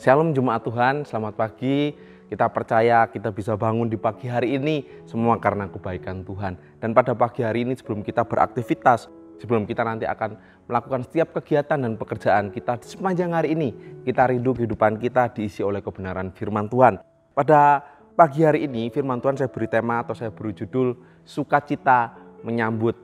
Shalom Jemaat Tuhan, selamat pagi. Kita percaya kita bisa bangun di pagi hari ini semua karena kebaikan Tuhan. Dan pada pagi hari ini sebelum kita beraktivitas, sebelum kita nanti akan melakukan setiap kegiatan dan pekerjaan kita sepanjang hari ini, kita rindu kehidupan kita diisi oleh kebenaran firman Tuhan. Pada pagi hari ini firman Tuhan saya beri tema atau saya beri judul Sukacita Menyambut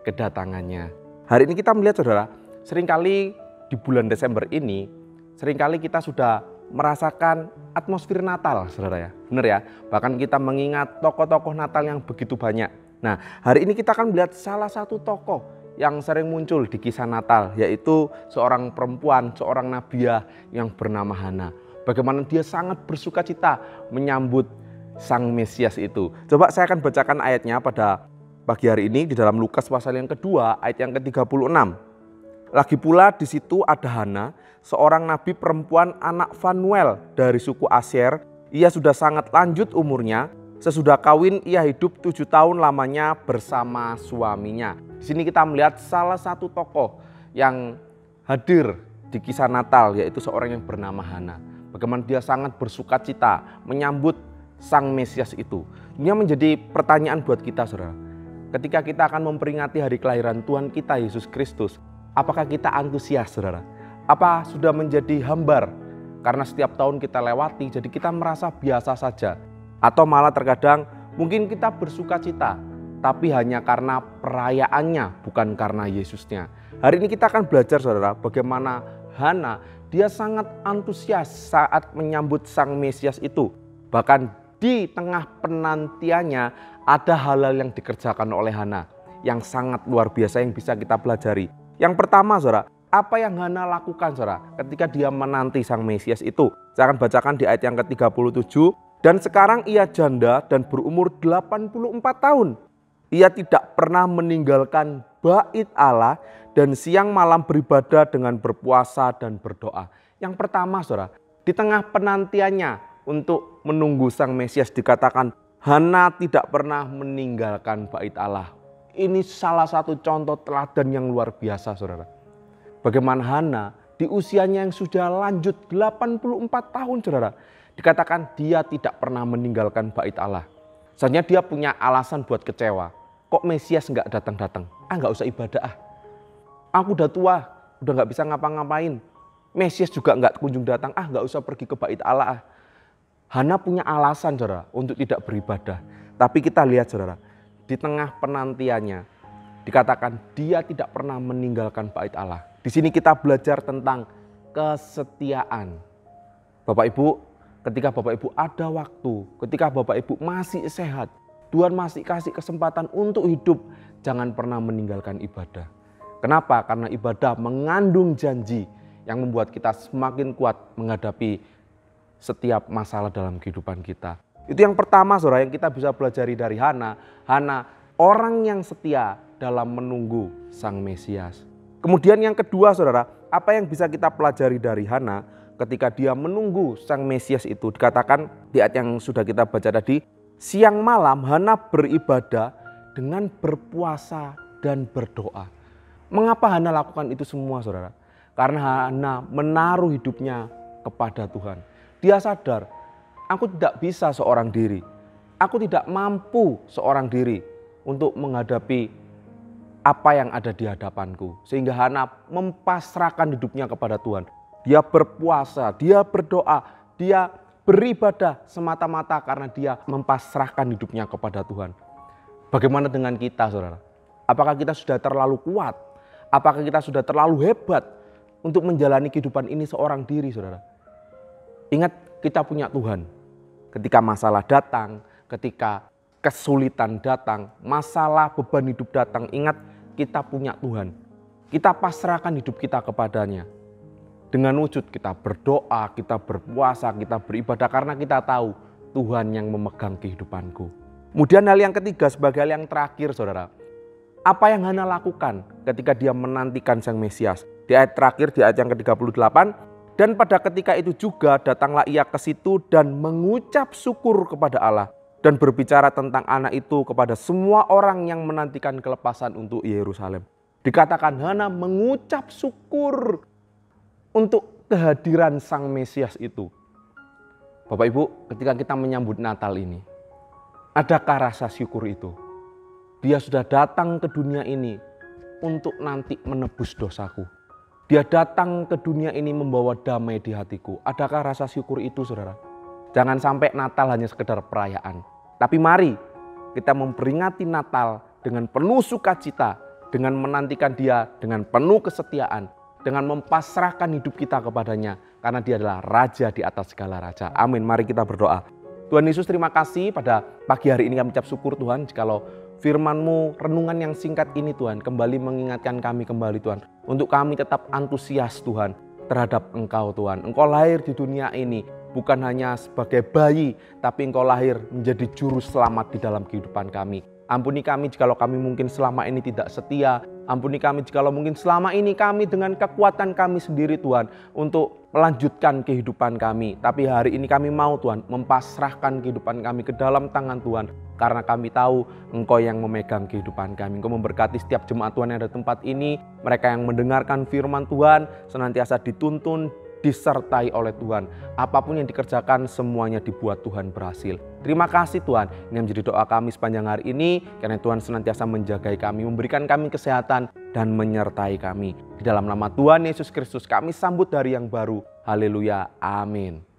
Kedatangannya. Hari ini kita melihat saudara, seringkali di bulan Desember ini, seringkali kita sudah merasakan atmosfer Natal, saudara ya. Benar ya, bahkan kita mengingat tokoh-tokoh Natal yang begitu banyak. Nah, hari ini kita akan melihat salah satu tokoh yang sering muncul di kisah Natal, yaitu seorang perempuan, seorang nabiah yang bernama Hana. Bagaimana dia sangat bersukacita menyambut Sang Mesias itu. Coba saya akan bacakan ayatnya pada pagi hari ini di dalam Lukas pasal yang kedua, ayat yang ke-36. Lagi pula di situ ada Hana, seorang nabi perempuan anak Fanuel dari suku Asyer. Ia sudah sangat lanjut umurnya. Sesudah kawin ia hidup 7 tahun lamanya bersama suaminya. Di sini kita melihat salah satu tokoh yang hadir di kisah Natal, yaitu seorang yang bernama Hana. Bagaimana dia sangat bersukacita menyambut Sang Mesias itu. Ini menjadi pertanyaan buat kita, saudara. Ketika kita akan memperingati hari kelahiran Tuhan kita Yesus Kristus, apakah kita antusias, saudara? Apa sudah menjadi hambar karena setiap tahun kita lewati, jadi kita merasa biasa saja? Atau malah terkadang mungkin kita bersukacita, tapi hanya karena perayaannya, bukan karena Yesusnya. Hari ini kita akan belajar, saudara, bagaimana Hana, dia sangat antusias saat menyambut Sang Mesias itu. Bahkan di tengah penantiannya ada hal-hal yang dikerjakan oleh Hana yang sangat luar biasa yang bisa kita pelajari. Yang pertama, saudara, apa yang Hana lakukan, saudara, ketika dia menanti Sang Mesias itu? Saya akan bacakan di ayat yang ke-37. Dan sekarang ia janda dan berumur 84 tahun. Ia tidak pernah meninggalkan bait Allah dan siang malam beribadah dengan berpuasa dan berdoa. Yang pertama, saudara, di tengah penantiannya untuk menunggu Sang Mesias dikatakan Hana tidak pernah meninggalkan bait Allah. Ini salah satu contoh teladan yang luar biasa, saudara. Bagaimana Hana di usianya yang sudah lanjut 84 tahun, saudara, dikatakan dia tidak pernah meninggalkan bait Allah. Sebenarnya dia punya alasan buat kecewa. Kok Mesias nggak datang-datang? Nggak usah ibadah. Aku udah tua, udah nggak bisa ngapa-ngapain. Mesias juga nggak kunjung datang. Nggak usah pergi ke bait Allah. Hana punya alasan, saudara, untuk tidak beribadah. Tapi kita lihat, saudara, di tengah penantiannya dikatakan dia tidak pernah meninggalkan bait Allah. Di sini kita belajar tentang kesetiaan. Bapak Ibu, ketika Bapak Ibu ada waktu, ketika Bapak Ibu masih sehat, Tuhan masih kasih kesempatan untuk hidup, jangan pernah meninggalkan ibadah. Kenapa? Karena ibadah mengandung janji yang membuat kita semakin kuat menghadapi setiap masalah dalam kehidupan kita. Itu yang pertama, saudara, yang kita bisa pelajari dari Hana. Hana, orang yang setia dalam menunggu Sang Mesias. Kemudian yang kedua, saudara, apa yang bisa kita pelajari dari Hana ketika dia menunggu Sang Mesias itu? Dikatakan di ayat yang sudah kita baca tadi, siang malam Hana beribadah dengan berpuasa dan berdoa. Mengapa Hana lakukan itu semua, saudara? Karena Hana menaruh hidupnya kepada Tuhan. Dia sadar, aku tidak bisa seorang diri. Aku tidak mampu seorang diri untuk menghadapi apa yang ada di hadapanku. Sehingga Hana mempasrahkan hidupnya kepada Tuhan. Dia berpuasa, dia berdoa, dia beribadah semata-mata karena dia mempasrahkan hidupnya kepada Tuhan. Bagaimana dengan kita, saudara? Apakah kita sudah terlalu kuat? Apakah kita sudah terlalu hebat untuk menjalani kehidupan ini seorang diri, saudara? Ingat, kita punya Tuhan. Ketika masalah datang, ketika kesulitan datang, masalah beban hidup datang, ingat kita punya Tuhan. Kita pasrahkan hidup kita kepadanya. Dengan wujud kita berdoa, kita berpuasa, kita beribadah karena kita tahu Tuhan yang memegang kehidupanku. Kemudian hal yang ketiga sebagai hal yang terakhir, saudara. Apa yang Hana lakukan ketika dia menantikan Sang Mesias? Di ayat terakhir, di ayat yang ke-38, dan pada ketika itu juga datanglah ia ke situ dan mengucap syukur kepada Allah. Dan berbicara tentang anak itu kepada semua orang yang menantikan kelepasan untuk Yerusalem. Dikatakan Hana mengucap syukur untuk kehadiran Sang Mesias itu. Bapak Ibu, ketika kita menyambut Natal ini, adakah rasa syukur itu? Dia sudah datang ke dunia ini untuk nanti menebus dosaku. Dia datang ke dunia ini membawa damai di hatiku. Adakah rasa syukur itu, saudara? Jangan sampai Natal hanya sekedar perayaan. Tapi mari kita memperingati Natal dengan penuh sukacita, dengan menantikan Dia dengan penuh kesetiaan, dengan mempasrahkan hidup kita kepadanya, karena Dia adalah Raja di atas segala raja. Amin. Mari kita berdoa. Tuhan Yesus, terima kasih pada pagi hari ini kami ucap syukur Tuhan, jikalau firman-Mu, renungan yang singkat ini Tuhan, kembali mengingatkan kami kembali Tuhan, untuk kami tetap antusias Tuhan terhadap Engkau Tuhan. Engkau lahir di dunia ini bukan hanya sebagai bayi, tapi Engkau lahir menjadi juru selamat di dalam kehidupan kami. Ampuni kami jikalau kami mungkin selama ini tidak setia. Ampuni kami jikalau mungkin selama ini kami dengan kekuatan kami sendiri Tuhan untuk melanjutkan kehidupan kami. Tapi hari ini kami mau Tuhan mempasrahkan kehidupan kami ke dalam tangan Tuhan. Karena kami tahu Engkau yang memegang kehidupan kami. Engkau memberkati setiap jemaat Tuhan yang ada di tempat ini. Mereka yang mendengarkan firman Tuhan senantiasa dituntun, disertai oleh Tuhan. Apapun yang dikerjakan semuanya dibuat Tuhan berhasil. Terima kasih Tuhan. Ini menjadi doa kami sepanjang hari ini. Karena Tuhan senantiasa menjagai kami, memberikan kami kesehatan dan menyertai kami. Di dalam nama Tuhan Yesus Kristus kami sambut hari yang baru. Haleluya. Amin.